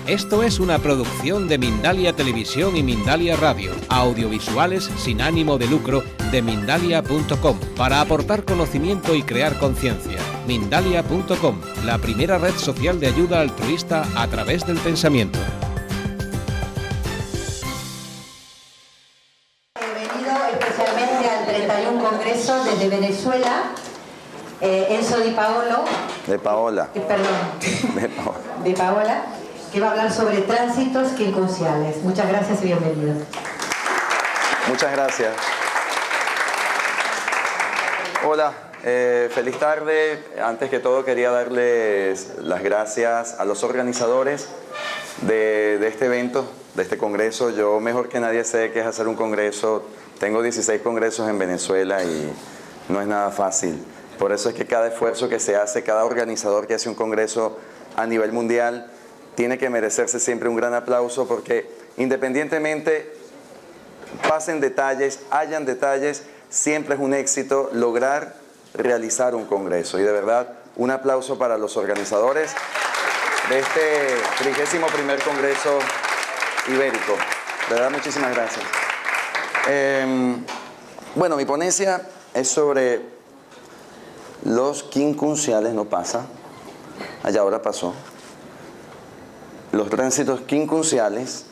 Esto es una producción de Mindalia Televisión y Mindalia Radio, audiovisuales sin ánimo de lucro de Mindalia.com, para aportar conocimiento y crear conciencia. Mindalia.com, la primera red social de ayuda altruista a través del pensamiento. Bienvenido especialmente al 31 Congreso desde Venezuela, Enzo Di Paolo. De Paola. De Paola, que va a hablar sobre tránsitos quincunциales. Muchas gracias y bienvenido. Muchas gracias. Hola, feliz tarde. Antes que todo quería darles las gracias a los organizadores de este evento, de este congreso. Yo mejor que nadie sé qué es hacer un congreso. Tengo 16 congresos en Venezuela y no es nada fácil. Por eso es que cada esfuerzo que se hace, cada organizador que hace un congreso a nivel mundial, tiene que merecerse siempre un gran aplauso, porque independientemente pasen detalles, hayan detalles, siempre es un éxito lograr realizar un congreso. Y de verdad, un aplauso para los organizadores de este 31º Congreso Ibérico. De verdad, muchísimas gracias. Bueno, mi ponencia es sobre los quincunциales, no pasa, allá ahora pasó. Los tránsitos quincunциales.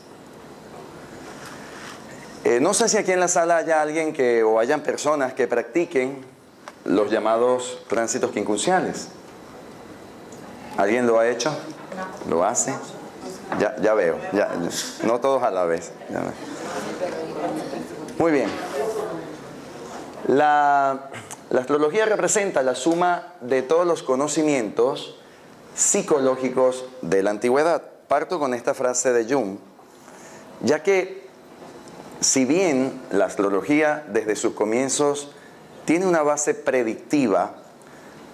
No sé si aquí en la sala haya alguien o hayan personas que practiquen los llamados tránsitos quincunциales. ¿Alguien lo ha hecho? ¿Lo hace? Ya veo, no todos a la vez. Muy bien. La astrología representa la suma de todos los conocimientos psicológicos de la antigüedad. Parto con esta frase de Jung, ya que si bien la astrología desde sus comienzos tiene una base predictiva,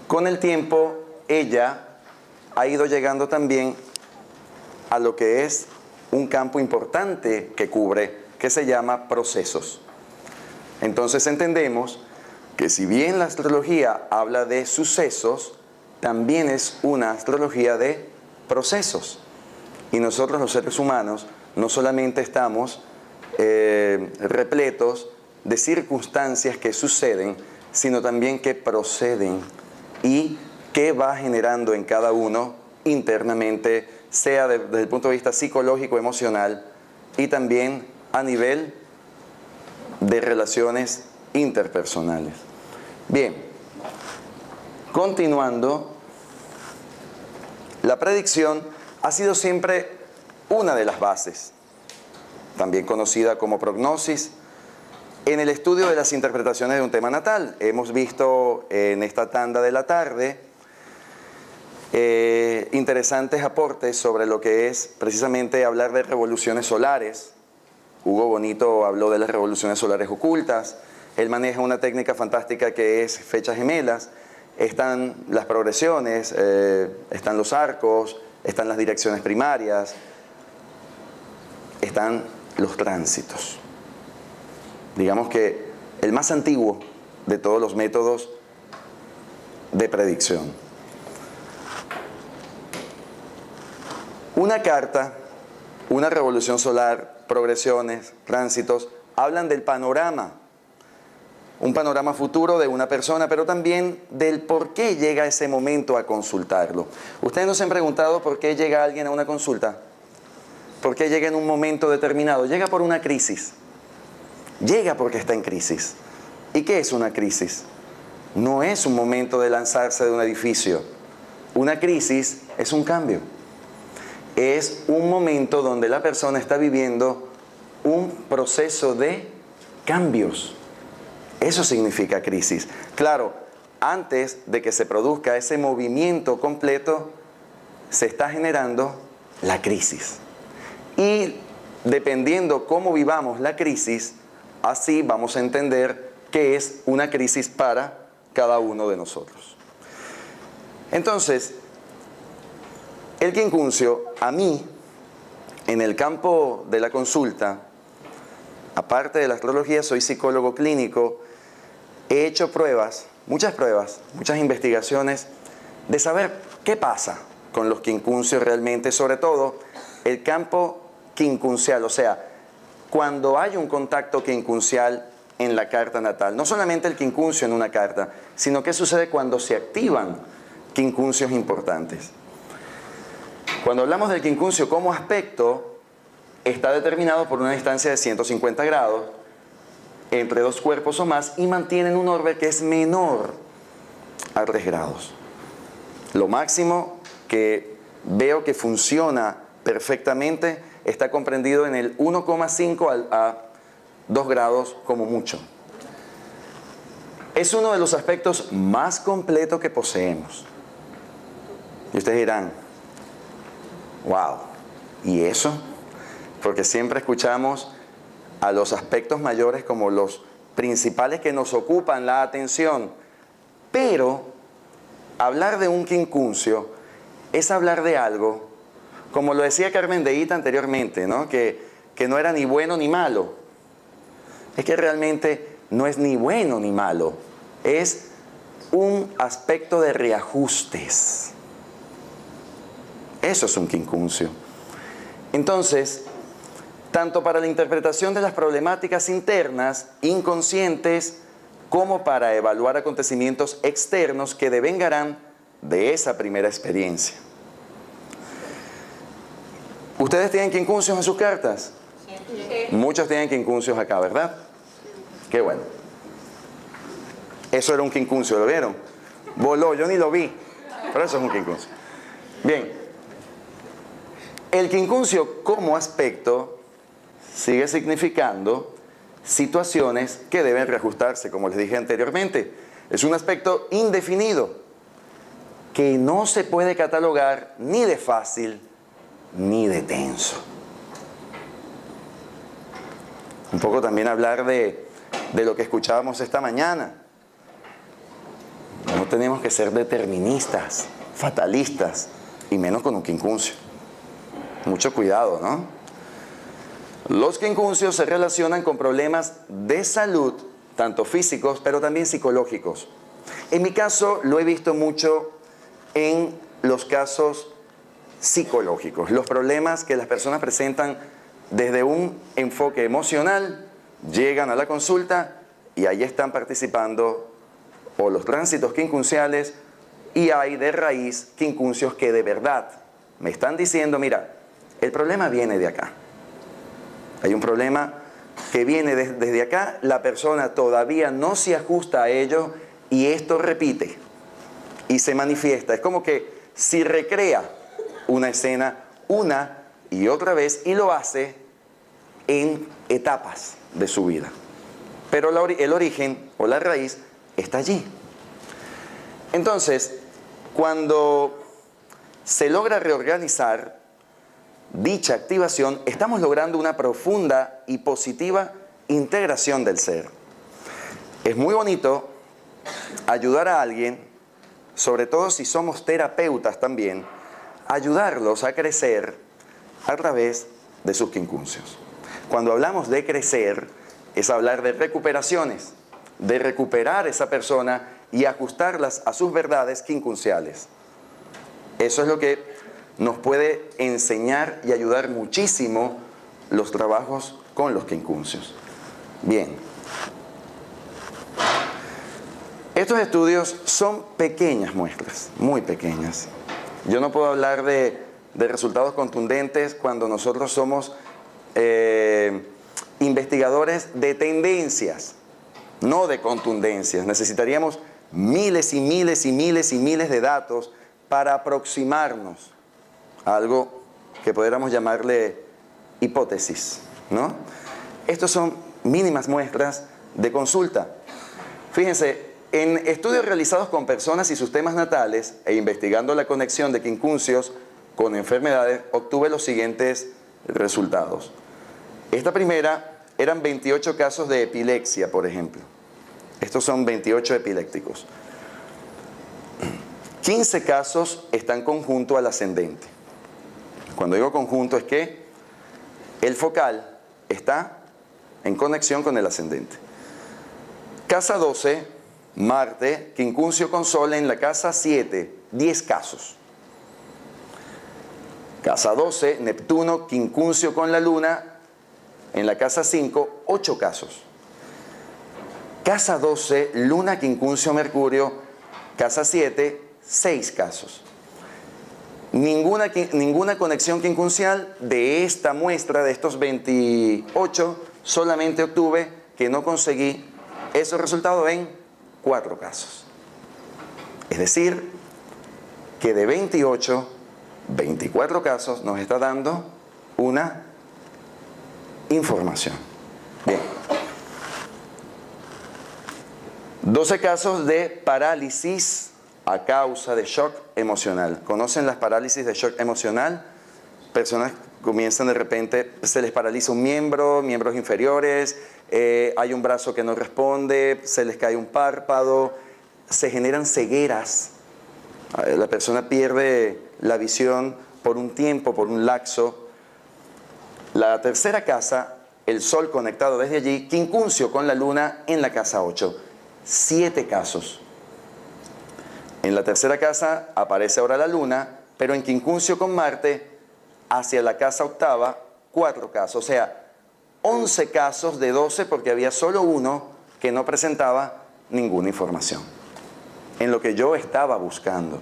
con el tiempo ella ha ido llegando también a lo que es un campo importante que cubre, que se llama procesos. Entonces entendemos que si bien la astrología habla de sucesos, también es una astrología de procesos. Y nosotros los seres humanos no solamente estamos repletos de circunstancias que suceden, sino también que proceden y que va generando en cada uno internamente, sea desde el punto de vista psicológico, emocional y también a nivel de relaciones interpersonales. Bien, continuando, la predicción ha sido siempre una de las bases, también conocida como prognosis, en el estudio de las interpretaciones de un tema natal. Hemos visto en esta tanda de la tarde interesantes aportes sobre lo que es precisamente hablar de revoluciones solares. Hugo Bonito habló de las revoluciones solares ocultas. Él maneja una técnica fantástica que es fechas gemelas. Están las progresiones, están los arcos, están las direcciones primarias, están los tránsitos. Digamos que el más antiguo de todos los métodos de predicción. Una carta, una revolución solar, progresiones, tránsitos, hablan del panorama, un panorama futuro de una persona, pero también del por qué llega ese momento a consultarlo. ¿Ustedes no se han preguntado por qué llega alguien a una consulta? ¿Por qué llega en un momento determinado? Llega por una crisis. Llega porque está en crisis. ¿Y qué es una crisis? No es un momento de lanzarse de un edificio. Una crisis es un cambio. Es un momento donde la persona está viviendo un proceso de cambios. Eso significa crisis. Claro, antes de que se produzca ese movimiento completo, se está generando la crisis. Y dependiendo cómo vivamos la crisis, así vamos a entender qué es una crisis para cada uno de nosotros. Entonces, el quincuncio, a mí, en el campo de la consulta, aparte de la astrología, soy psicólogo clínico. He hecho pruebas, muchas investigaciones de saber qué pasa con los quincuncios realmente, sobre todo el campo quincuncial, o sea, cuando hay un contacto quincuncial en la carta natal. No solamente el quincuncio en una carta, sino qué sucede cuando se activan quincuncios importantes. Cuando hablamos del quincuncio como aspecto, está determinado por una distancia de 150 grados entre dos cuerpos o más y mantienen un orbe que es menor a 3 grados. Lo máximo que veo que funciona perfectamente está comprendido en el 1,5 a 2 grados como mucho. Es uno de los aspectos más completos que poseemos. Y ustedes dirán, wow, ¿y eso? Porque siempre escuchamos a los aspectos mayores como los principales que nos ocupan la atención. Pero hablar de un quincuncio es hablar de algo, como lo decía Carmen de Ita anteriormente, ¿no? Que no era ni bueno ni malo. Es que realmente no es ni bueno ni malo. Es un aspecto de reajustes. Eso es un quincuncio. Entonces, tanto para la interpretación de las problemáticas internas, inconscientes, como para evaluar acontecimientos externos que devengarán de esa primera experiencia. ¿Ustedes tienen quincuncios en sus cartas? Sí. Muchos tienen quincuncios acá, ¿verdad? Qué bueno. Eso era un quincuncio, ¿lo vieron? Voló, yo ni lo vi, pero eso es un quincuncio. Bien. El quincuncio como aspecto sigue significando situaciones que deben reajustarse, como les dije anteriormente. Es un aspecto indefinido que no se puede catalogar ni de fácil ni de tenso. Un poco también hablar de lo que escuchábamos esta mañana. No tenemos que ser deterministas, fatalistas, y menos con un quincuncio. Mucho cuidado, ¿no? Los quincuncios se relacionan con problemas de salud, tanto físicos, pero también psicológicos. En mi caso, lo he visto mucho en los casos psicológicos, los problemas que las personas presentan desde un enfoque emocional, llegan a la consulta y ahí están participando o los tránsitos quincunciales y hay de raíz quincuncios que de verdad me están diciendo, mira, el problema viene de acá. Hay un problema que viene desde acá, la persona todavía no se ajusta a ello y esto repite y se manifiesta. Es como que si recrea una escena una y otra vez y lo hace en etapas de su vida. Pero el origen o la raíz está allí. Entonces, cuando se logra reorganizar dicha activación, estamos logrando una profunda y positiva integración del ser. Es muy bonito ayudar a alguien, sobre todo si somos terapeutas también, ayudarlos a crecer a través de sus quincuncios. Cuando hablamos de crecer, es hablar de recuperaciones, de recuperar esa persona y ajustarlas a sus verdades quincunciales. Eso es lo que nos puede enseñar y ayudar muchísimo los trabajos con los quincuncios. Bien. Estos estudios son pequeñas muestras, muy pequeñas. Yo no puedo hablar de resultados contundentes cuando nosotros somos investigadores de tendencias, no de contundencias. Necesitaríamos miles y miles y miles y miles de datos para aproximarnos a algo que pudiéramos llamarle hipótesis, ¿no? Estos son mínimas muestras de consulta. Fíjense, en estudios realizados con personas y sus temas natales e investigando la conexión de quincuncios con enfermedades, obtuve los siguientes resultados. Esta primera eran 28 casos de epilepsia, por ejemplo. Estos son 28 epilépticos. 15 casos están conjunto al ascendente. Cuando digo conjunto es que el focal está en conexión con el ascendente. Casa 12, Marte, quincuncio con Sol en la casa 7, 10 casos. Casa 12, Neptuno, quincuncio con la Luna. En la casa 5, 8 casos. Casa 12, Luna, quincuncio, Mercurio. Casa 7, 6 casos. Ninguna conexión quincunциal de esta muestra, de estos 28, solamente obtuve que no conseguí esos resultados en 4 casos. Es decir, que de 28, 24 casos nos está dando una información. Bien. 12 casos de parálisis a causa de shock emocional. ¿Conocen las parálisis de shock emocional? Personas comienzan de repente, se les paraliza un miembro, miembros inferiores, hay un brazo que no responde, se les cae un párpado, se generan cegueras. La persona pierde la visión por un tiempo, por un lapso. La tercera casa, el Sol conectado desde allí, quincuncio con la Luna en la casa 8. 7 casos. En la tercera casa aparece ahora la Luna, pero en quincuncio con Marte, hacia la casa octava, 4 casos. O sea, 11 casos de 12 porque había solo uno que no presentaba ninguna información en lo que yo estaba buscando.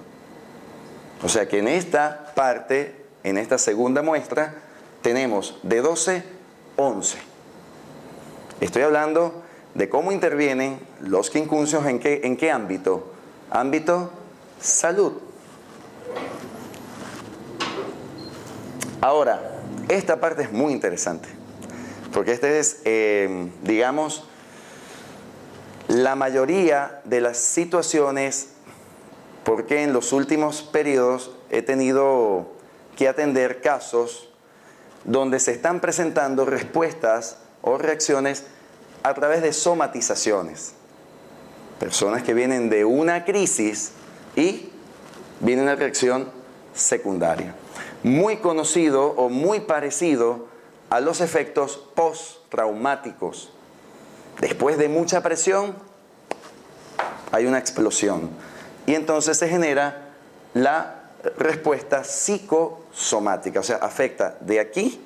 O sea que en esta parte, en esta segunda muestra, tenemos de 12, 11. Estoy hablando de cómo intervienen los quincuncios en qué ámbito. Ámbito salud. Ahora, esta parte es muy interesante, porque esta es, digamos, la mayoría de las situaciones, porque en los últimos periodos he tenido que atender casos donde se están presentando respuestas o reacciones a través de somatizaciones. Personas que vienen de una crisis y viene una reacción secundaria. Muy conocido o muy parecido a los efectos postraumáticos. Después de mucha presión, hay una explosión. Y entonces se genera la respuesta psicosomática, o sea, afecta de aquí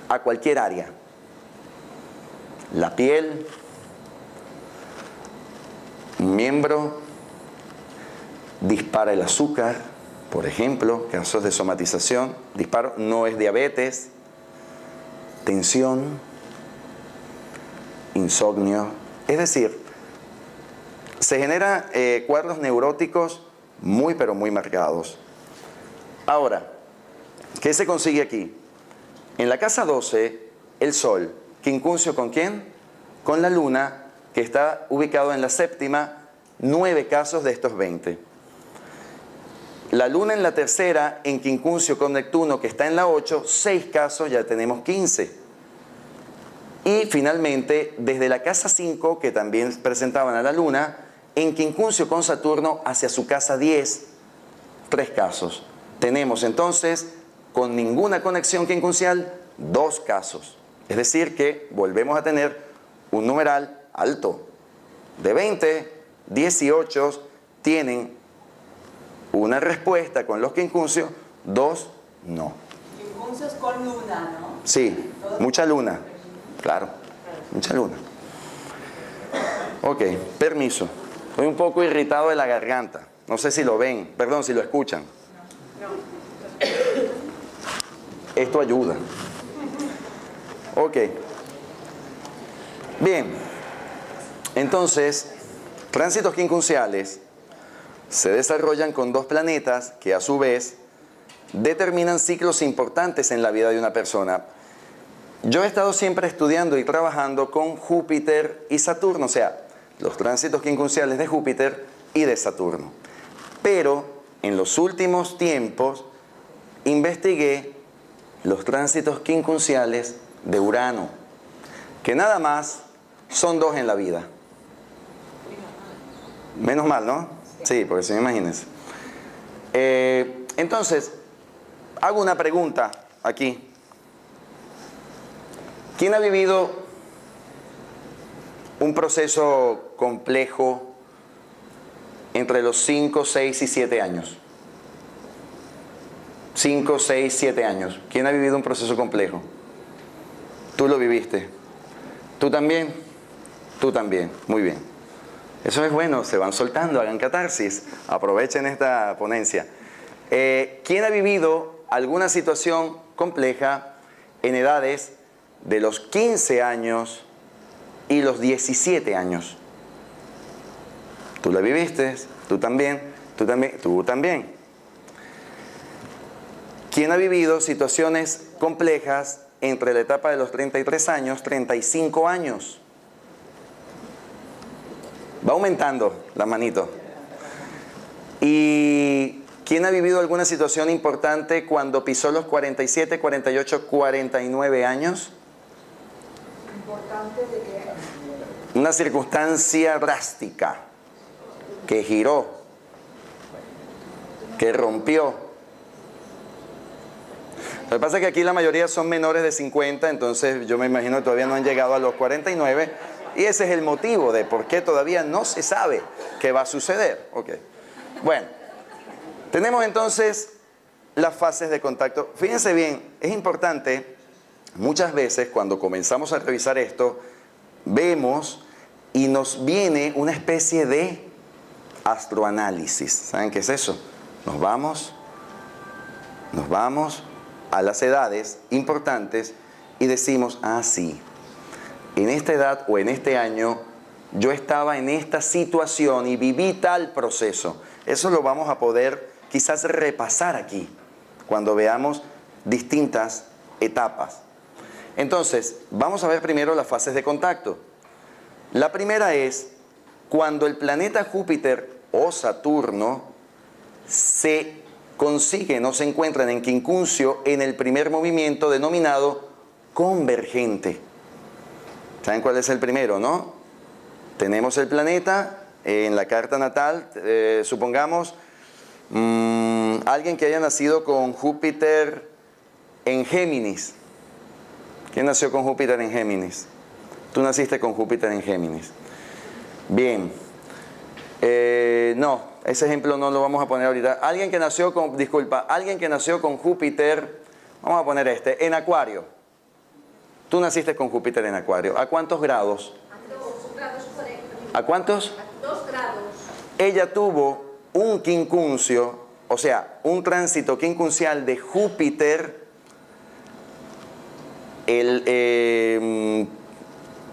a cualquier área. La piel, un miembro, dispara el azúcar, por ejemplo, casos de somatización. Disparo no es diabetes, tensión, insomnio. Es decir, se generan cuadros neuróticos muy pero muy marcados. Ahora, ¿qué se consigue aquí? En la casa 12, el Sol, quincuncio ¿con quién? Con la Luna, que está ubicado en la séptima, 9 casos de estos 20. La Luna en la tercera, en quincuncio con Neptuno, que está en la 8, 6 casos, ya tenemos 15. Y finalmente, desde la casa 5, que también presentaban a la Luna, en quincuncio con Saturno hacia su casa 10, 3 casos. Tenemos entonces, con ninguna conexión quincuncial, 2 casos. Es decir que volvemos a tener un numeral alto. De 20, 18 tienen una respuesta con los quincuncios, 2 no. Quincuncios con luna, ¿no? Sí, mucha luna. Claro, mucha luna. Ok, permiso. Estoy un poco irritado de la garganta. No sé si lo ven, perdón, si lo escuchan. Esto ayuda. Ok. Bien. Entonces, tránsitos quincunciales se desarrollan con 2 planetas que a su vez determinan ciclos importantes en la vida de una persona. Yo he estado siempre estudiando y trabajando con Júpiter y Saturno, o sea, los tránsitos quincunciales de Júpiter y de Saturno. Pero en los últimos tiempos investigué los tránsitos quincunciales de Urano, que nada más son 2 en la vida. Menos mal, ¿no? Sí, porque si no, imagínense. Entonces, hago una pregunta aquí. ¿Quién ha vivido un proceso complejo entre los 5, 6 y 7 años? 5, 6, 7 años. ¿Quién ha vivido un proceso complejo? Tú lo viviste. ¿Tú también? Tú también. Muy bien. Eso es bueno, se van soltando, hagan catarsis. Aprovechen esta ponencia. ¿Quién ha vivido alguna situación compleja en edades de los 15 años y los 17 años? Tú la viviste, tú también, tú también, tú también. ¿Quién ha vivido situaciones complejas entre la etapa de los 33 años, 35 años? Va aumentando la manito. ¿Y quién ha vivido alguna situación importante cuando pisó los 47, 48, 49 años? Importante de que... Una circunstancia drástica que giró, que rompió. Lo que pasa es que aquí la mayoría son menores de 50, entonces yo me imagino que todavía no han llegado a los 49, y ese es el motivo de por qué todavía no se sabe qué va a suceder. Okay. Bueno, tenemos entonces las fases de contacto. Fíjense bien, es importante, muchas veces cuando comenzamos a revisar esto, vemos y nos viene una especie de astroanálisis. ¿Saben qué es eso? Nos vamos a las edades importantes y decimos, ah, sí, en esta edad o en este año yo estaba en esta situación y viví tal proceso. Eso lo vamos a poder quizás repasar aquí, cuando veamos distintas etapas. Entonces, vamos a ver primero las fases de contacto. La primera es cuando el planeta Júpiter o Saturno se consiguen o se encuentran en quincuncio en el primer movimiento denominado convergente. ¿Saben cuál es el primero, no? Tenemos el planeta en la carta natal, supongamos, alguien que haya nacido con Júpiter en Géminis. ¿Quién nació con Júpiter en Géminis? Tú naciste con Júpiter en Géminis. Bien. No, ese ejemplo no lo vamos a poner ahorita. Alguien que nació con Júpiter, vamos a poner en Acuario. Tú naciste con Júpiter en Acuario. ¿A cuántos grados? A 2 grados 40. ¿A cuántos? A 2 grados. Ella tuvo un quincuncio, o sea, un tránsito quincuncial de Júpiter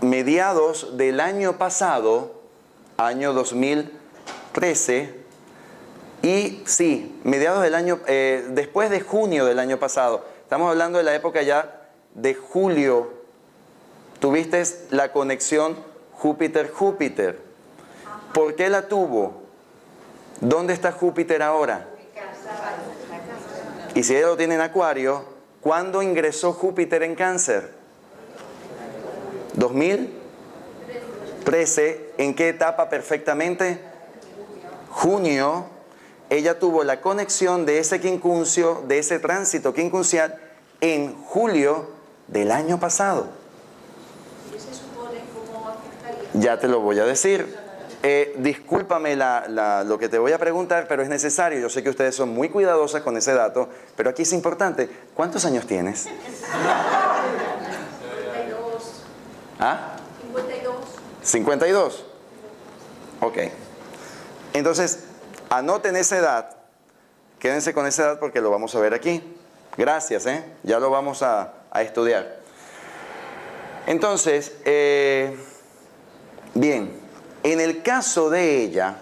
mediados del año pasado, año 2013, y sí, mediados del año, después de junio del año pasado, estamos hablando de la época ya de julio, tuviste la conexión Júpiter-Júpiter. ¿Por qué la tuvo? ¿Dónde está Júpiter ahora? Y si ella lo tiene en Acuario, ¿cuándo ingresó Júpiter en Cáncer? 2013. ¿En qué etapa perfectamente? Junio. Ella tuvo la conexión de ese quincuncio, de ese tránsito quincuncial, en julio del año pasado. ¿Qué se supone cómo afectaría? Ya te lo voy a decir. Discúlpame lo que te voy a preguntar, pero es necesario. Yo sé que ustedes son muy cuidadosas con ese dato, pero aquí es importante. ¿Cuántos años tienes? 52. ¿Ah? 52. 52. Ok. Entonces, anoten esa edad. Quédense con esa edad porque lo vamos a ver aquí. Gracias, ya lo vamos a estudiar. Entonces, bien, en el caso de ella,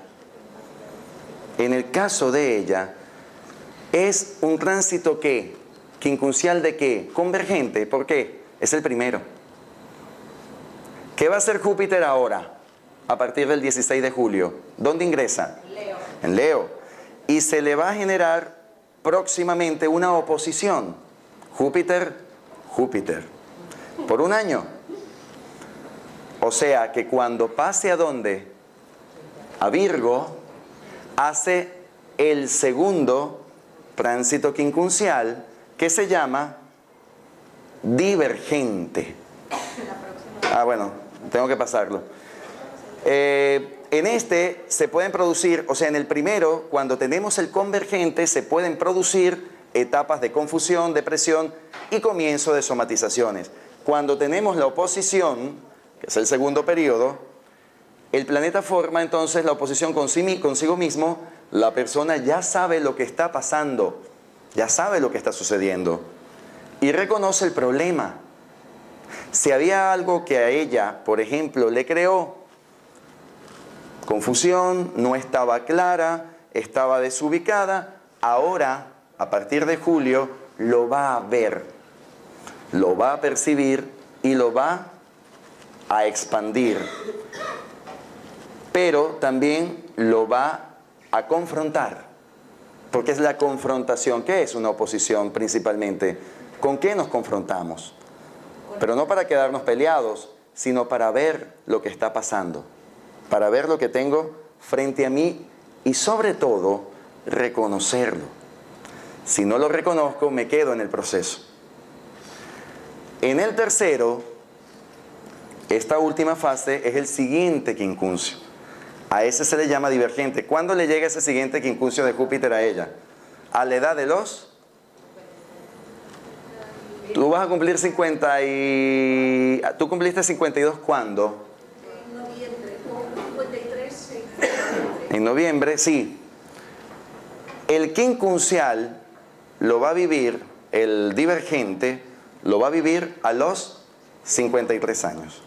es un tránsito ¿qué? ¿Quincuncial de qué? Convergente. ¿Por qué? Es el primero. ¿Qué va a hacer Júpiter ahora? A partir del 16 de julio. ¿Dónde ingresa? Leo. En Leo. Y se le va a generar próximamente una oposición. Júpiter, por un año. O sea que cuando pase ¿a dónde? A Virgo, hace el segundo tránsito quincuncial que se llama divergente. Ah, bueno, tengo que pasarlo. En este se pueden producir, o sea, en el primero, cuando tenemos el convergente, se pueden producir etapas de confusión, depresión y comienzo de somatizaciones. Cuando tenemos la oposición, que es el segundo periodo, el planeta forma entonces la oposición consigo mismo. La persona ya sabe lo que está pasando, ya sabe lo que está sucediendo y reconoce el problema. Si había algo que a ella, por ejemplo, le creó confusión, no estaba clara, estaba desubicada, ahora, a partir de julio, lo va a ver, lo va a percibir y lo va a expandir. Pero también lo va a confrontar, porque es la confrontación. ¿Qué es una oposición principalmente? ¿Con qué nos confrontamos? Pero no para quedarnos peleados, sino para ver lo que está pasando, para ver lo que tengo frente a mí y sobre todo reconocerlo. Si no lo reconozco, me quedo en el proceso. En el tercero, esta última fase es el siguiente quincuncio. A ese se le llama divergente. ¿Cuándo le llega ese siguiente quincuncio de Júpiter a ella? A la edad de los... Tú vas a cumplir 50 y... ¿Tú cumpliste 52 cuándo? En noviembre, con 53, sí. En noviembre, sí. El quincunциal lo va a vivir, el divergente lo va a vivir a los 53 años.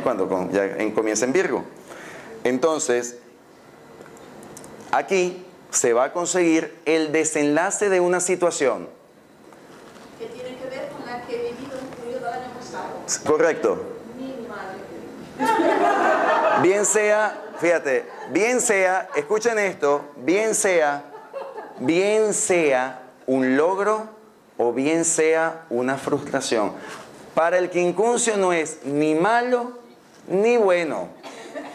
Cuando ya comienza en Virgo. Entonces, aquí se va a conseguir el desenlace de una situación. Que tiene que ver con la que he vivido en julio del año pasado. Correcto. Mi madre. Bien sea, fíjate, bien sea, escuchen esto, bien sea un logro o bien sea una frustración. Para el quincuncio no es ni malo ni bueno.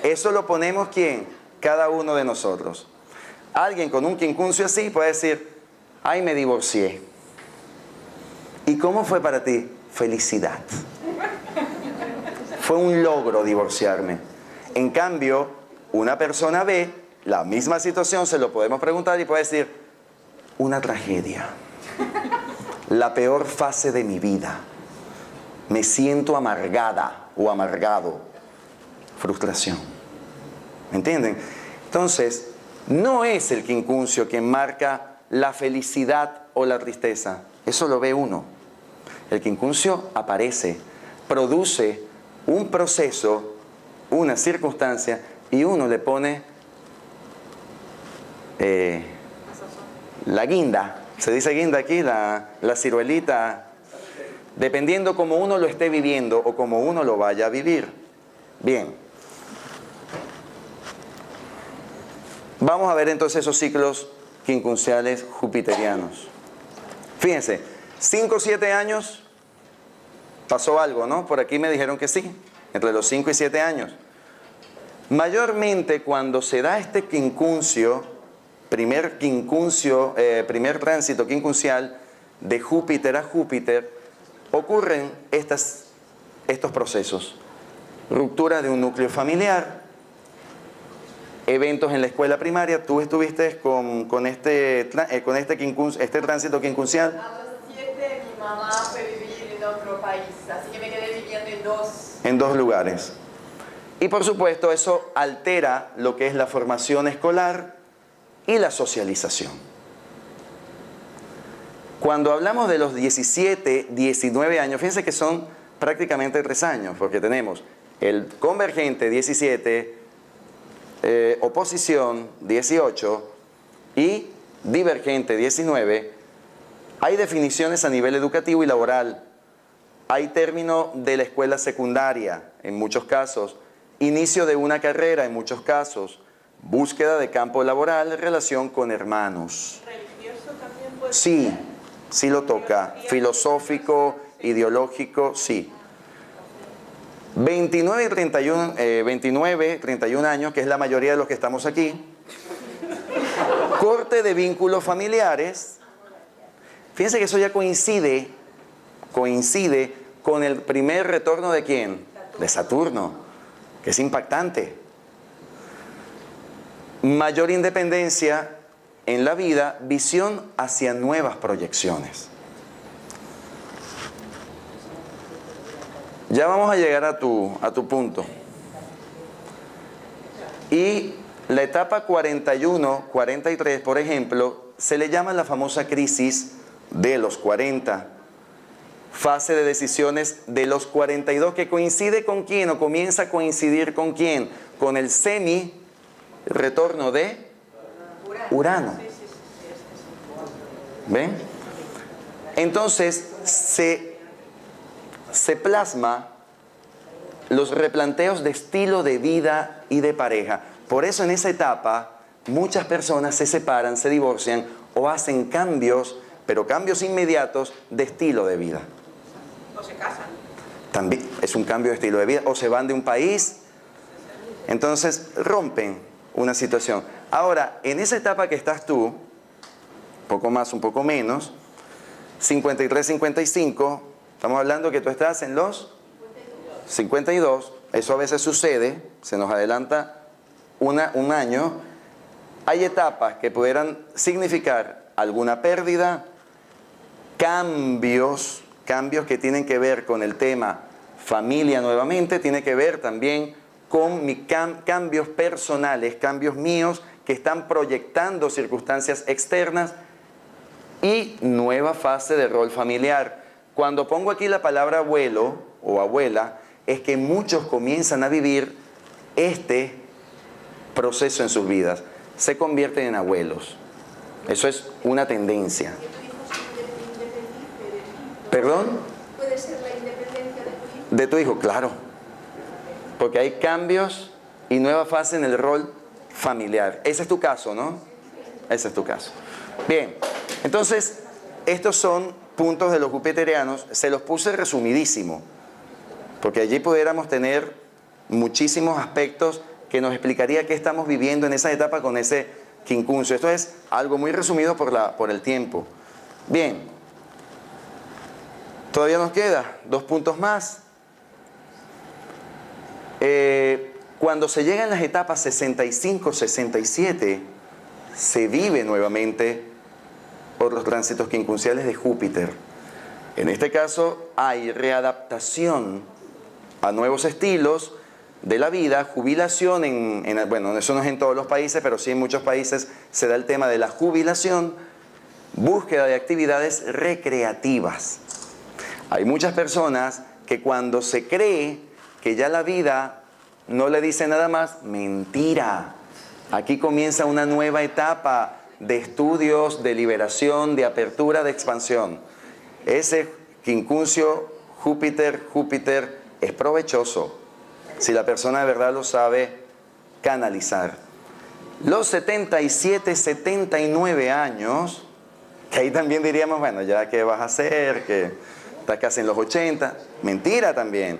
Eso lo ponemos ¿quién? Cada uno de nosotros. Alguien con un quincuncio así puede decir, ay, me divorcié. ¿Y cómo fue para ti? Felicidad. Fue un logro divorciarme. En cambio, una persona ve la misma situación, se lo podemos preguntar y puede decir, una tragedia. La peor fase de mi vida. Me siento amargada o amargado. Frustración. ¿Me entienden? Entonces, no es el quincuncio quien marca la felicidad o la tristeza. Eso lo ve uno. El quincuncio aparece, produce un proceso, una circunstancia, y uno le pone la guinda. Se dice guinda aquí, la ciruelita, dependiendo cómo uno lo esté viviendo o cómo uno lo vaya a vivir. Bien. Vamos a ver entonces esos ciclos quincunciales jupiterianos. Fíjense, 5 o 7 años pasó algo, ¿no? Por aquí me dijeron que sí, entre los 5 y 7 años. Mayormente cuando se da este quincuncio, primer tránsito quincuncial de Júpiter a Júpiter, ocurren estos procesos. Ruptura de un núcleo familiar, eventos en la escuela primaria. Tú estuviste con este tránsito quincuncial. A los 7 mi mamá fue vivir en otro país, así que me quedé viviendo en dos lugares. Y por supuesto eso altera lo que es la formación escolar y la socialización. Cuando hablamos de los 17, 19 años, fíjense que son prácticamente 3 años, porque tenemos el convergente 17, oposición 18 y divergente 19. Hay definiciones a nivel educativo y laboral. Hay término de la escuela secundaria en muchos casos, inicio de una carrera en muchos casos, búsqueda de campo laboral, relación con hermanos. ¿Religioso también puede ser? Sí, sí lo toca. Filosófico, ideológico, sí. 29 y 31 años, que es la mayoría de los que estamos aquí. Corte de vínculos familiares. Fíjense que eso ya coincide con el primer retorno de ¿quién? De Saturno, que es impactante. Mayor independencia en la vida, visión hacia nuevas proyecciones. Ya vamos a llegar a tu punto. Y la etapa 41, 43, por ejemplo, se le llama la famosa crisis de los 40. Fase de decisiones de los 42, que coincide con quién o comienza a coincidir con quién, con el semi-retorno de Urano. ¿Ven? Entonces se plasma los replanteos de estilo de vida y de pareja. Por eso en esa etapa muchas personas se separan, se divorcian o hacen cambios, pero cambios inmediatos de estilo de vida. O se casan. También es un cambio de estilo de vida, o se van de un país, entonces rompen una situación. Ahora, en esa etapa que estás tú, un poco más, un poco menos, 53, 55, estamos hablando que tú estás en los 52, eso a veces sucede, se nos adelanta un año. Hay etapas que pudieran significar alguna pérdida, cambios que tienen que ver con el tema familia nuevamente, tiene que ver también con mis cambios personales, cambios míos que están proyectando circunstancias externas y nueva fase de rol familiar. Cuando pongo aquí la palabra abuelo o abuela, es que muchos comienzan a vivir este proceso en sus vidas. Se convierten en abuelos. Eso es una tendencia. ¿Perdón? ¿Puede ser la independencia de tu hijo? De tu hijo, claro. Porque hay cambios y nueva fase en el rol familiar. Ese es tu caso, ¿no? Ese es tu caso. Bien, entonces, estos son puntos de los jupiterianos. Se los puse resumidísimo, porque allí pudiéramos tener muchísimos aspectos que nos explicaría qué estamos viviendo en esa etapa con ese quincuncio. Esto es algo muy resumido por el tiempo. Bien, todavía nos queda 2 puntos más. Cuando se llegan las etapas 65, 67, se vive nuevamente por los tránsitos quincunciales de Júpiter. En este caso hay readaptación a nuevos estilos de la vida, jubilación, bueno, eso no es en todos los países, pero sí en muchos países se da el tema de la jubilación, búsqueda de actividades recreativas. Hay muchas personas que cuando se cree que ya la vida no le dice nada más, mentira. Aquí comienza una nueva etapa de estudios, de liberación, de apertura, de expansión. Ese quincuncio Júpiter es provechoso si la persona de verdad lo sabe canalizar. Los 77, 79 años, que ahí también diríamos, bueno, ya qué vas a hacer, que estás casi en los 80, mentira también.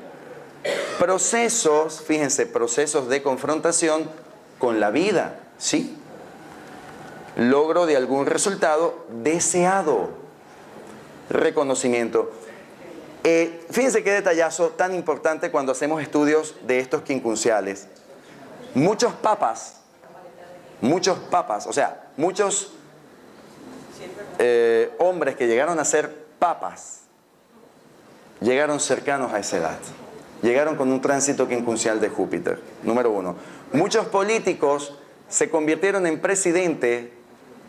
Procesos, fíjense, procesos de confrontación con la vida, ¿sí? Logro de algún resultado deseado, reconocimiento. Fíjense qué detallazo tan importante cuando hacemos estudios de estos quincunciales. Muchos papas, o sea, muchos hombres que llegaron a ser papas, llegaron cercanos a esa edad. Llegaron con un tránsito quincuncial de Júpiter, número 1. Muchos políticos se convirtieron en presidente,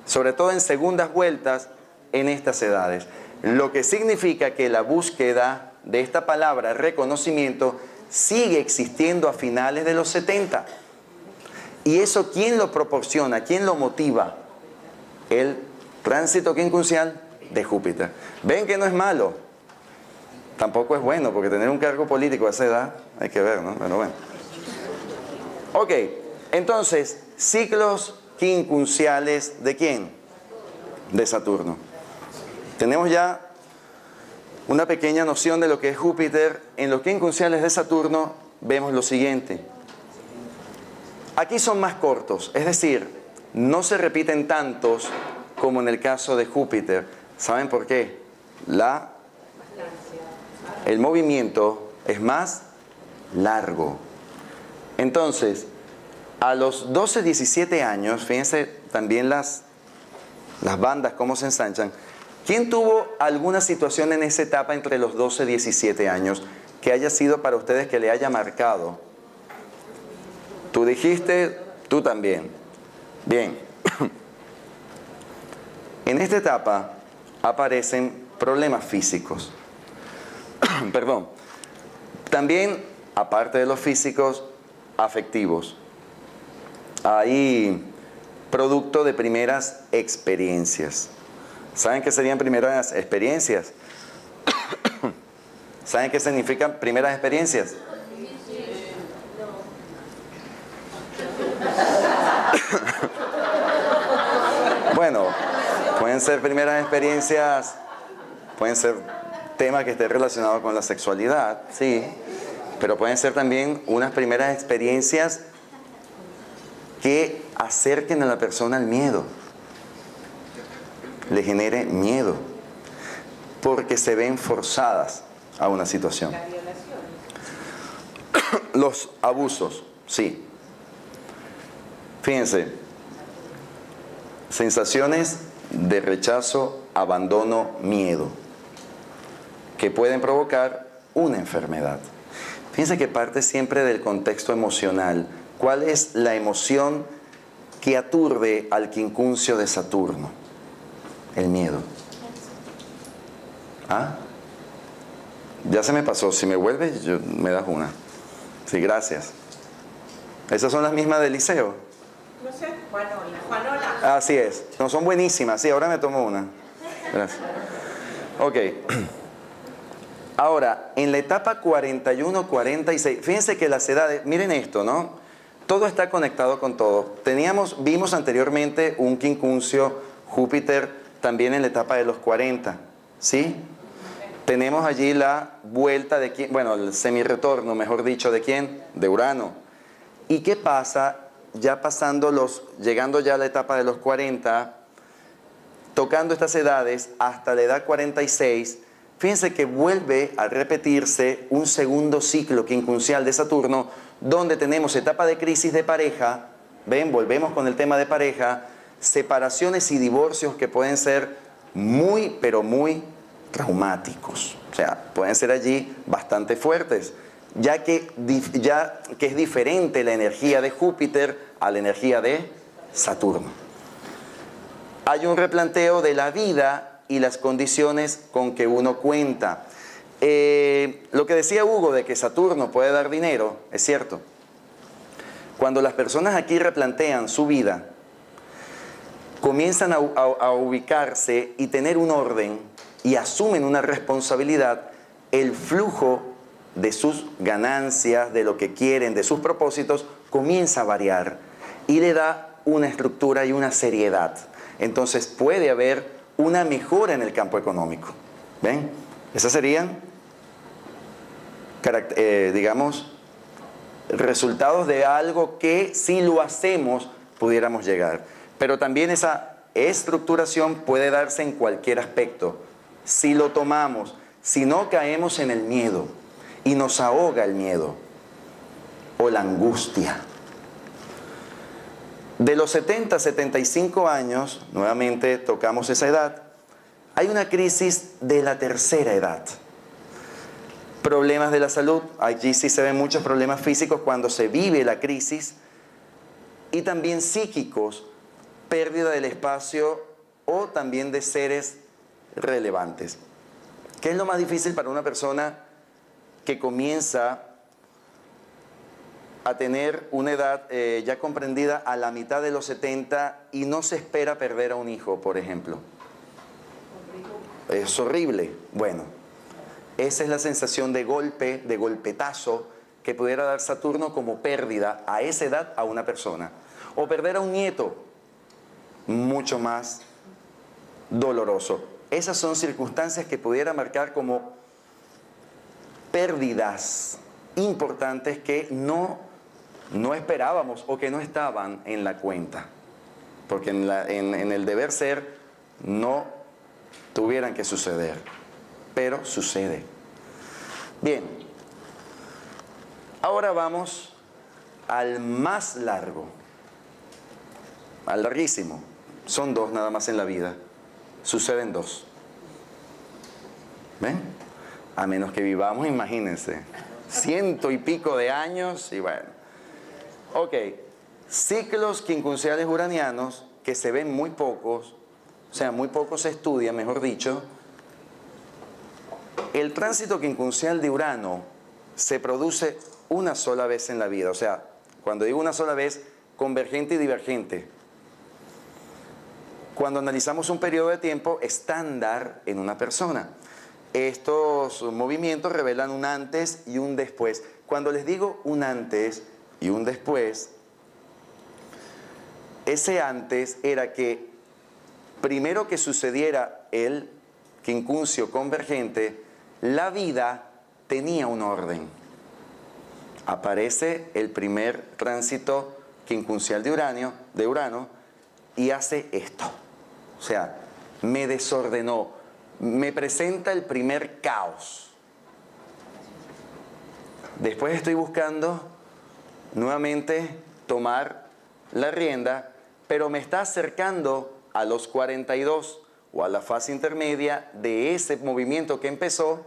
sobre todo en segundas vueltas, en estas edades. Lo que significa que la búsqueda de esta palabra, reconocimiento, sigue existiendo a finales de los 70. ¿Y eso quién lo proporciona? ¿Quién lo motiva? El tránsito quincuncial de Júpiter. ¿Ven que no es malo? Tampoco es bueno, porque tener un cargo político a esa edad, hay que ver, ¿no? Pero bueno. Ok, entonces, ciclos quincunciales ¿de quién? De Saturno. Tenemos ya una pequeña noción de lo que es Júpiter. En los quincunciales de Saturno vemos lo siguiente. Aquí son más cortos, es decir, no se repiten tantos como en el caso de Júpiter. ¿Saben por qué? El movimiento es más largo. Entonces, a los 12, 17 años, fíjense también las las bandas cómo se ensanchan. ¿Quién tuvo alguna situación en esa etapa entre los 12 y 17 años que haya sido para ustedes que le haya marcado? Tú dijiste, tú también. Bien. En esta etapa aparecen problemas físicos. Perdón. También, aparte de los físicos, afectivos. Hay producto de primeras experiencias. ¿Saben qué serían primeras experiencias? ¿Saben qué significan primeras experiencias? Bueno, pueden ser primeras experiencias, pueden ser temas que estén relacionados con la sexualidad, sí, pero pueden ser también unas primeras experiencias que acerquen a la persona al miedo, le genere miedo, porque se ven forzadas a una situación. Los abusos, sí. Fíjense, sensaciones de rechazo, abandono, miedo, que pueden provocar una enfermedad. Fíjense que parte siempre del contexto emocional. ¿Cuál es la emoción que aturde al quincuncio de Saturno? El miedo. ¿Ah? Ya se me pasó. Si me vuelve, me das una. Sí, gracias. ¿Esas son las mismas de Eliseo? No sé, Juanola. Así es. No, son buenísimas. Sí, ahora me tomo una. Gracias. Ok. Ahora, en la etapa 41-46, fíjense que las edades, miren esto, ¿no? Todo está conectado con todo. Vimos anteriormente un quincuncio Júpiter también en la etapa de los 40, ¿sí? Tenemos allí la vuelta de quién, bueno, el semirretorno, mejor dicho, ¿de quién? De Urano. ¿Y qué pasa ya llegando ya a la etapa de los 40, tocando estas edades hasta la edad 46? Fíjense que vuelve a repetirse un segundo ciclo quincuncial de Saturno, donde tenemos etapa de crisis de pareja, ven, volvemos con el tema de pareja, separaciones y divorcios que pueden ser muy, pero muy traumáticos. O sea, pueden ser allí bastante fuertes, ya que es diferente la energía de Júpiter a la energía de Saturno. Hay un replanteo de la vida y las condiciones con que uno cuenta. Lo que decía Hugo de que Saturno puede dar dinero, es cierto. Cuando las personas aquí replantean su vida, comienzan a ubicarse y tener un orden y asumen una responsabilidad, el flujo de sus ganancias, de lo que quieren, de sus propósitos, comienza a variar y le da una estructura y una seriedad. Entonces puede haber una mejora en el campo económico. ¿Ven? Esas serían, digamos, resultados de algo que si lo hacemos pudiéramos llegar. Pero también esa estructuración puede darse en cualquier aspecto. Si lo tomamos, si no caemos en el miedo y nos ahoga el miedo o la angustia. De los 70 a 75 años, nuevamente tocamos esa edad, hay una crisis de la tercera edad. Problemas de la salud, allí sí se ven muchos problemas físicos cuando se vive la crisis, y también psíquicos, pérdida del espacio o también de seres relevantes. ¿Qué es lo más difícil para una persona que comienza a tener una edad ya comprendida a la mitad de los 70 y no se espera perder a un hijo, por ejemplo? Es horrible. Bueno, esa es la sensación de golpe, de golpetazo que pudiera dar Saturno como pérdida a esa edad a una persona. O perder a un nieto, mucho más doloroso. Esas son circunstancias que pudiera marcar como pérdidas importantes que no esperábamos o que no estaban en la cuenta. Porque en el deber ser no tuvieran que suceder. Pero sucede. Bien. Ahora vamos al más largo. Al larguísimo. Son 2 nada más en la vida. Suceden 2. ¿Ven? A menos que vivamos, imagínense, 100 y pico de años y bueno. Ok, ciclos quincunциales uranianos que se ven muy pocos, o sea, muy poco se estudia, mejor dicho. El tránsito quincunциal de Urano se produce una sola vez en la vida, o sea, cuando digo una sola vez, convergente y divergente. Cuando analizamos un periodo de tiempo estándar en una persona, estos movimientos revelan un antes y un después. Cuando les digo un antes y un después, ese antes era que primero que sucediera el quincuncio convergente, la vida tenía un orden. Aparece el primer tránsito quincunциal de Urano y hace esto. O sea, me desordenó, me presenta el primer caos. Después estoy buscando nuevamente tomar la rienda, pero me está acercando a los 42 o a la fase intermedia de ese movimiento que empezó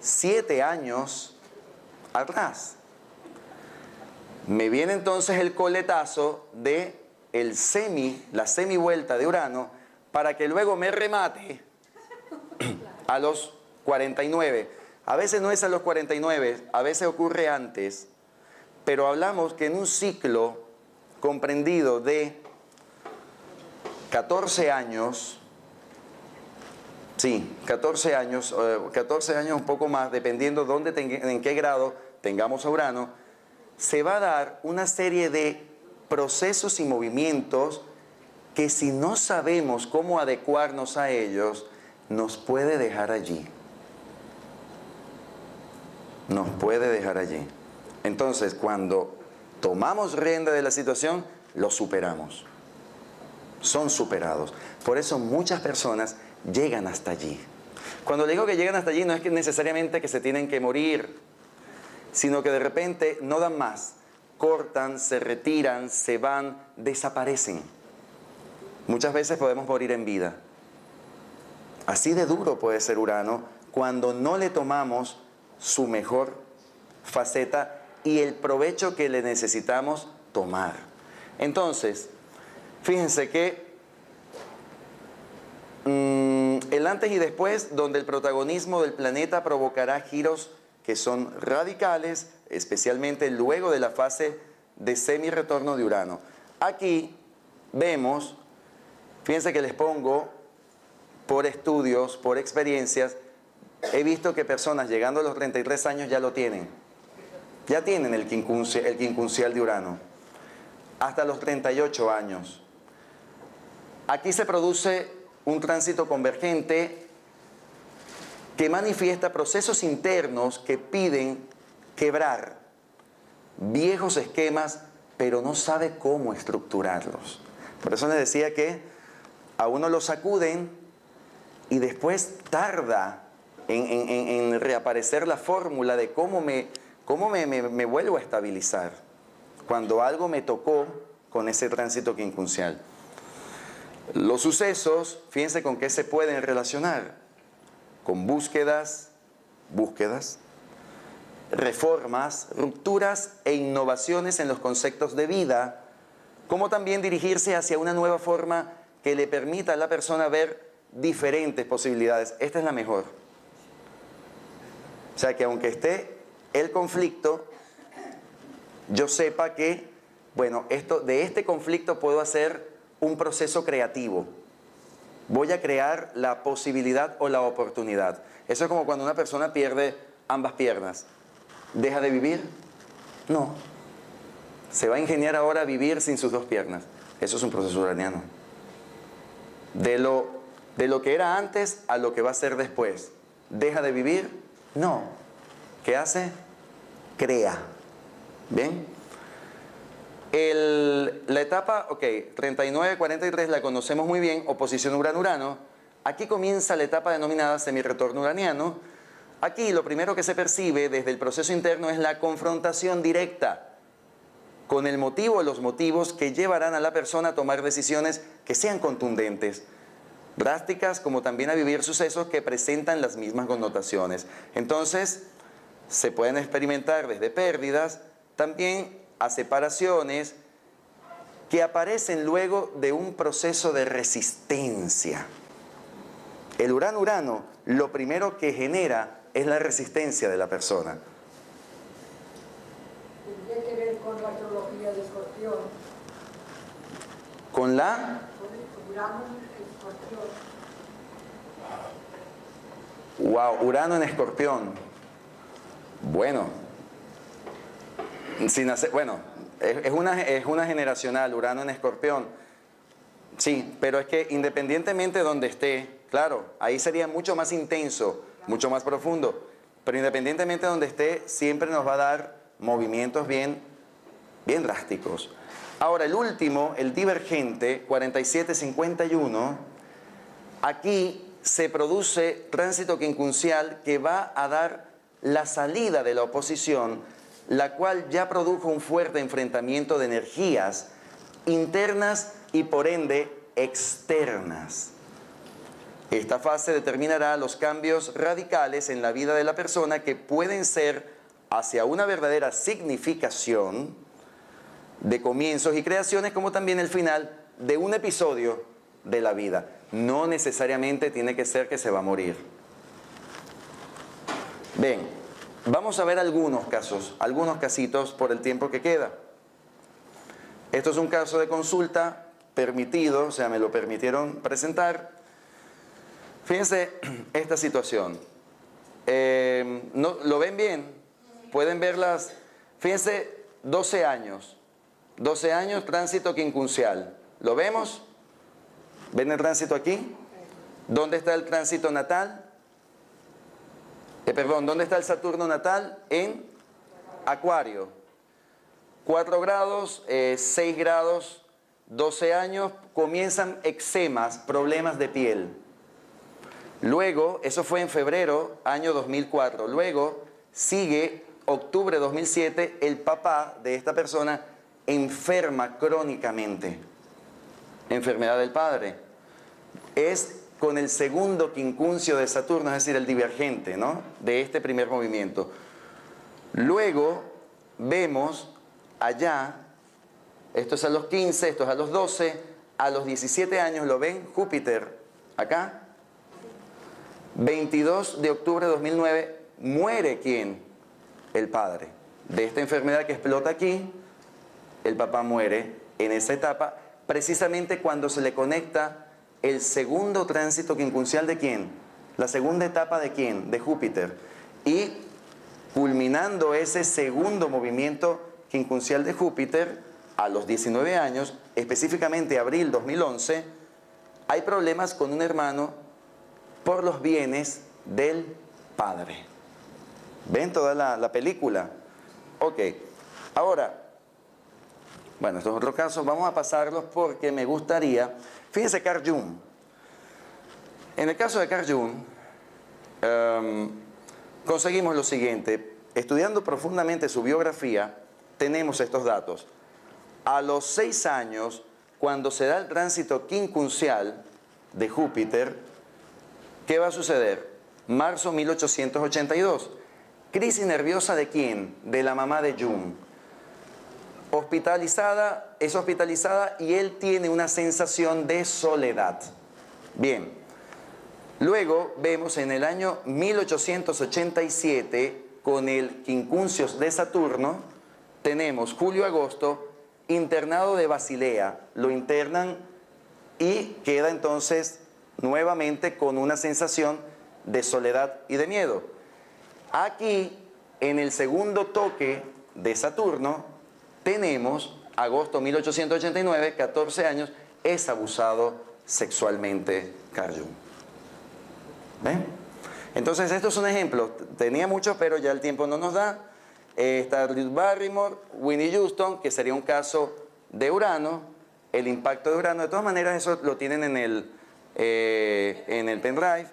7 años atrás. Me viene entonces el coletazo de la semivuelta de Urano para que luego me remate a los 49. A veces no es a los 49, a veces ocurre antes, pero hablamos que en un ciclo comprendido de 14 años, sí, 14 años un poco más, dependiendo en qué grado tengamos a Urano, se va a dar una serie de procesos y movimientos que si no sabemos cómo adecuarnos a ellos, nos puede dejar allí. Nos puede dejar allí. Entonces, cuando tomamos rienda de la situación, lo superamos. Son superados. Por eso muchas personas llegan hasta allí. Cuando digo que llegan hasta allí, no es que necesariamente que se tienen que morir, sino que de repente no dan más. Cortan, se retiran, se van, desaparecen. Muchas veces podemos morir en vida. Así de duro puede ser Urano cuando no le tomamos su mejor faceta y el provecho que le necesitamos tomar. Entonces, fíjense que el antes y después, donde el protagonismo del planeta provocará giros que son radicales, especialmente luego de la fase de semi-retorno de Urano. Aquí vemos, fíjense que les pongo por estudios, por experiencias, he visto que personas llegando a los 33 años ya lo tienen. Ya tienen el quincunциal de Urano. Hasta los 38 años. Aquí se produce un tránsito convergente que manifiesta procesos internos que piden quebrar viejos esquemas, pero no sabe cómo estructurarlos. Por eso les decía que a uno lo sacuden y después tarda en reaparecer la fórmula de cómo me vuelvo a estabilizar cuando algo me tocó con ese tránsito quincunциal. Los sucesos, fíjense con qué se pueden relacionar. Con búsquedas, reformas, rupturas e innovaciones en los conceptos de vida, como también dirigirse hacia una nueva forma que le permita a la persona ver diferentes posibilidades. Esta es la mejor. O sea, que aunque esté el conflicto, yo sepa que, bueno, de este conflicto puedo hacer un proceso creativo. Voy a crear la posibilidad o la oportunidad. Eso es como cuando una persona pierde ambas piernas. ¿Deja de vivir? No. Se va a ingeniar ahora a vivir sin sus 2 piernas. Eso es un proceso uraniano. De lo que era antes a lo que va a ser después. ¿Deja de vivir? No. ¿Qué hace? Crea. ¿Bien? La etapa, 39-43 la conocemos muy bien, oposición Urano-Urano. Aquí comienza la etapa denominada semi-retorno uraniano. Aquí lo primero que se percibe desde el proceso interno es la confrontación directa. con el motivo o los motivos que llevarán a la persona a tomar decisiones que sean contundentes, drásticas, como también a vivir sucesos que presentan las mismas connotaciones. Entonces, se pueden experimentar desde pérdidas, también a separaciones que aparecen luego de un proceso de resistencia. El Urano lo primero que genera es la resistencia de la persona. Tendría que ver con la astrología de Escorpión. Con la... Con el Urano en Escorpión. Wow, Urano en Escorpión. Bueno, es una generacional, Urano en Escorpión. Sí, pero es que independientemente de donde esté, claro, ahí sería mucho más intenso, mucho más profundo. Pero independientemente de donde esté, siempre nos va a dar movimientos bien drásticos. Ahora, el último, el divergente, 4751, aquí se produce tránsito quincunциal que va a dar la salida de la oposición, la cual ya produjo un fuerte enfrentamiento de energías internas y por ende externas. Esta fase determinará los cambios radicales en la vida de la persona que pueden ser hacia una verdadera significación de comienzos y creaciones, como también el final de un episodio de la vida. No necesariamente tiene que ser que se va a morir. Bien, vamos a ver algunos casos, algunos casitos por el tiempo que queda. Esto es un caso de consulta permitido, o sea, me lo permitieron presentar. Fíjense esta situación. ¿Lo ven bien? ¿Pueden verlas? Fíjense, 12 años. 12 años, tránsito quincunциal. ¿Lo vemos? ¿Ven el tránsito aquí? ¿Dónde está el tránsito natal? ¿Dónde está el Saturno natal? En Acuario. 4 grados, 6 grados, 12 años, comienzan eczemas, problemas de piel. Luego, eso fue en febrero, año 2004. Luego, sigue octubre de 2007, el papá de esta persona enferma crónicamente. Enfermedad del padre. Es con el segundo quincuncio de Saturno, es decir, el divergente, ¿no?, de este primer movimiento. Luego vemos allá, esto es a los 15, esto es a los 12, a los 17 años, ¿lo ven? Júpiter, acá. 22 de octubre de 2009, muere ¿quién? El padre. De esta enfermedad que explota aquí, el papá muere en esa etapa, precisamente cuando se le conecta el segundo tránsito quincunциal de ¿quién? La segunda etapa de ¿quién? De Júpiter. Y culminando ese segundo movimiento quincunциal de Júpiter, a los 19 años, específicamente abril 2011, hay problemas con un hermano por los bienes del padre. ¿Ven toda la película? Ok. Ahora, bueno, estos otros casos vamos a pasarlos porque me gustaría. Fíjense Carl Jung. En el caso de Carl Jung, conseguimos lo siguiente. Estudiando profundamente su biografía, tenemos estos datos. A los 6 años, cuando se da el tránsito quincunциal de Júpiter, ¿qué va a suceder? Marzo 1882. ¿Crisis nerviosa de quién? De la mamá de Jung. Es hospitalizada y él tiene una sensación de soledad. Bien. Luego vemos en el año 1887, con el quincuncio de Saturno, tenemos julio-agosto, internado de Basilea. Lo internan y queda entonces nuevamente con una sensación de soledad y de miedo. Aquí, en el segundo toque de Saturno, tenemos, agosto 1889, 14 años, es abusado sexualmente Carl Jung. ¿Ven? Entonces, esto es un ejemplo. Tenía muchos, pero ya el tiempo no nos da. Está Ruth Barrymore, Winnie Houston, que sería un caso de Urano, el impacto de Urano. De todas maneras, eso lo tienen en el pendrive.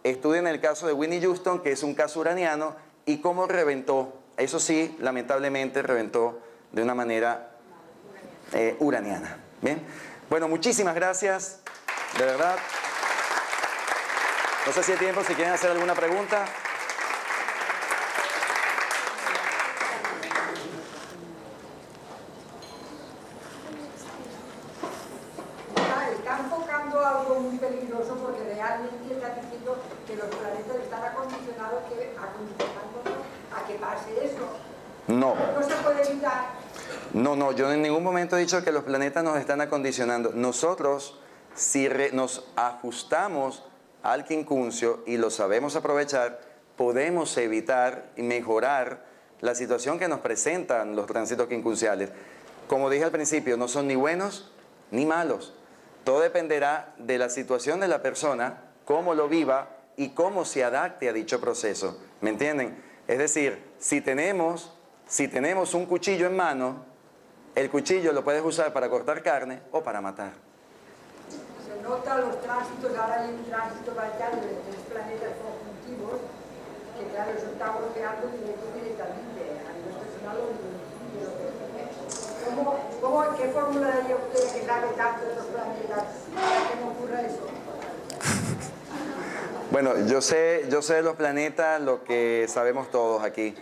Estudien el caso de Winnie Houston, que es un caso uraniano, y cómo reventó. Eso sí, lamentablemente reventó de una manera uraniana. Bien, bueno, muchísimas gracias, de verdad. No sé si hay tiempo, si quieren hacer alguna pregunta. Está enfocando algo muy peligroso porque realmente está diciendo que los planetas están acondicionados a que pase eso. No. No se puede evitar. No, yo en ningún momento he dicho que los planetas nos están acondicionando. Nosotros, si nos ajustamos al quincuncio y lo sabemos aprovechar, podemos evitar y mejorar la situación que nos presentan los tránsitos quincunciales. Como dije al principio, no son ni buenos ni malos. Todo dependerá de la situación de la persona, cómo lo viva y cómo se adapte a dicho proceso. ¿Me entienden? Es decir, si tenemos un cuchillo en mano, el cuchillo lo puedes usar para cortar carne o para matar. Se nota los tránsitos, ahora hay un tránsito parcial de los 3 planetas conjuntivos, que claro, eso está golpeando directamente a nivel personal o ¿qué fórmula daría usted que sabe tanto de los planetas para que no ocurra eso? Bueno, yo sé de los planetas lo que sabemos todos aquí.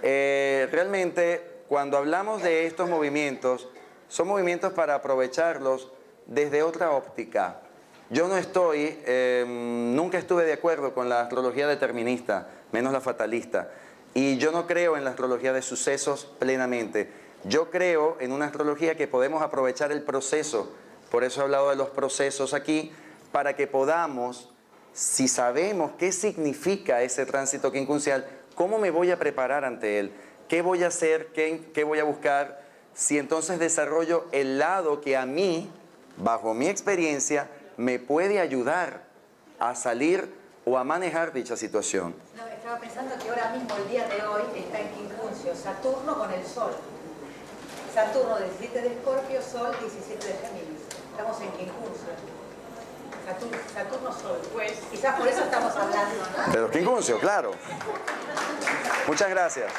Realmente, cuando hablamos de estos movimientos, son movimientos para aprovecharlos desde otra óptica. Yo nunca estuve de acuerdo con la astrología determinista, menos la fatalista. Y yo no creo en la astrología de sucesos plenamente. Yo creo en una astrología que podemos aprovechar el proceso. Por eso he hablado de los procesos aquí, para que podamos, si sabemos qué significa ese tránsito quincuncial, ¿cómo me voy a preparar ante él? ¿Qué voy a hacer? ¿Qué voy a buscar? Si entonces desarrollo el lado que a mí, bajo mi experiencia, me puede ayudar a salir o a manejar dicha situación. No, estaba pensando que ahora mismo, el día de hoy, está en quincuncio Saturno con el Sol. Saturno 17 de Escorpio, Sol 17 de Géminis. Estamos en quincuncio. Saturno Sol. Pues quizás por eso estamos hablando, ¿no? De los quincuncio, claro. Muchas gracias.